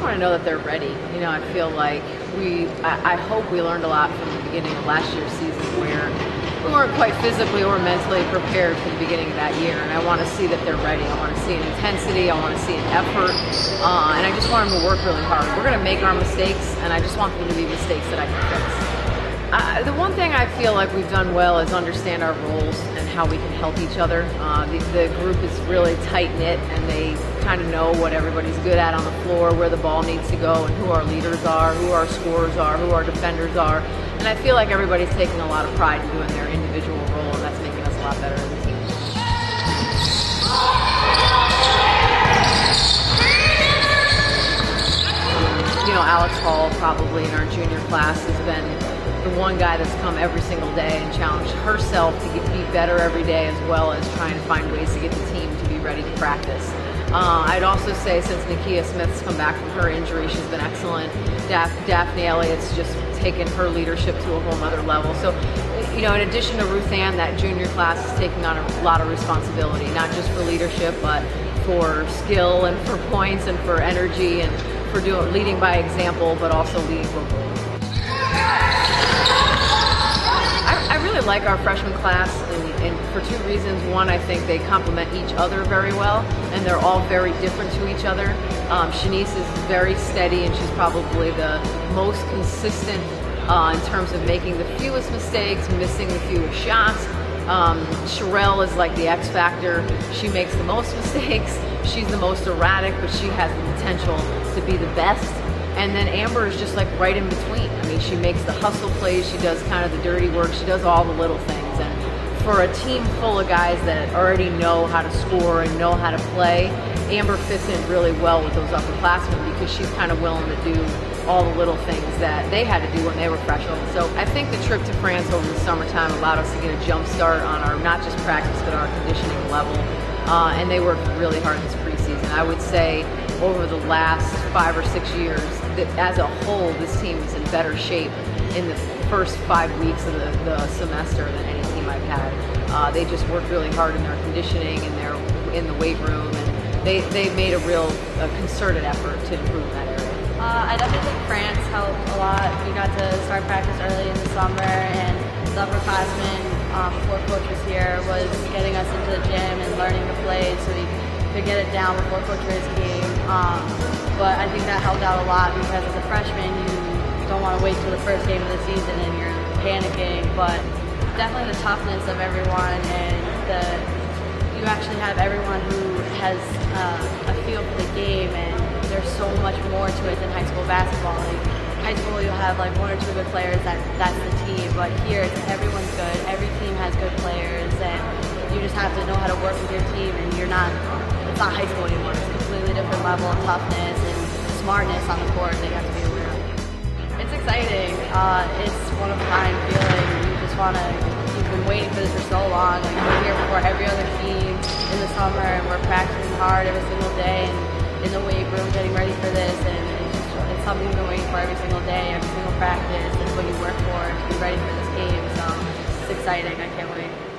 want to know that they're ready. You know, I feel like I hope we learned a lot from the beginning of last year's season where we weren't quite physically or mentally prepared for the beginning of that year. And I want to see that they're ready. I want to see an intensity. I want to see an effort. And I just want them to work really hard. We're going to make our mistakes, and I just want them to be mistakes that I can fix. The one thing I feel like we've done well is understand our roles and how we can help each other. The group is really tight-knit, and they kind of know what everybody's good at on the floor, where the ball needs to go, and who our leaders are, who our scorers are, who our defenders are. And I feel like everybody's taking a lot of pride in doing their individual role, and that's making us a lot better as a team. You know, Alex Hall probably in our junior class has been the one guy that's come every single day and challenged herself to be better every day, as well as trying to find ways to get the team to be ready to practice. I'd also say since Nakia Smith's come back from her injury, she's been excellent. Daphne Elliott's just taken her leadership to a whole other level. So, you know, in addition to Ruth Ann, that junior class is taking on a lot of responsibility, not just for leadership, but for skill and for points and for energy and for leading by example, but also leading vocally. I really like our freshman class, and for two reasons. One, I think they complement each other very well, and they're all very different to each other. Shanice is very steady, and she's probably the most consistent in terms of making the fewest mistakes, missing the fewest shots. Sherelle is like the X factor. She makes the most mistakes. She's the most erratic, but she has the potential to be the best. And then Amber is just like right in between. I mean, she makes the hustle plays, she does kind of the dirty work, she does all the little things. And for a team full of guys that already know how to score and know how to play, Amber fits in really well with those upperclassmen because she's kind of willing to do all the little things that they had to do when they were freshmen. So I think the trip to France over the summertime allowed us to get a jump start on our, not just practice, but our conditioning level. And they worked really hard this preseason. I would say over the last 5 or 6 years, that as a whole, this team is in better shape in the first 5 weeks of the semester than any team I've had. They just worked really hard in their conditioning and in the weight room, and they made a real concerted effort to improve that area. I definitely think France helped a lot. We got to start practice early in the summer, and the upperclassmen before Coach was here was getting us into the gym and learning the plays so we could get it down before Coach Riz came. But I think that helped out a lot because as a freshman, you don't want to wait till the first game of the season and you're panicking. But definitely the toughness of everyone, and you actually have everyone who has a feel for the game, and there's so much more to it than high school basketball. Like, high school, you'll have like 1 or 2 good players, that's the team. But here, everyone's good. Every team has good players, and you just have to know how to work with your team. And it's not high school anymore. It's a completely different level of toughness and smartness on the court that you have to be aware of. It's exciting. It's one of a kind feeling. You just want to. You've been waiting for this for so long. Like, we're here before every other team in the summer, and we're practicing hard every single day and in the weight room getting ready for this. And it's something you've been waiting for every single day, every single practice. It's what you work for to be ready for this game. So it's exciting. I can't wait.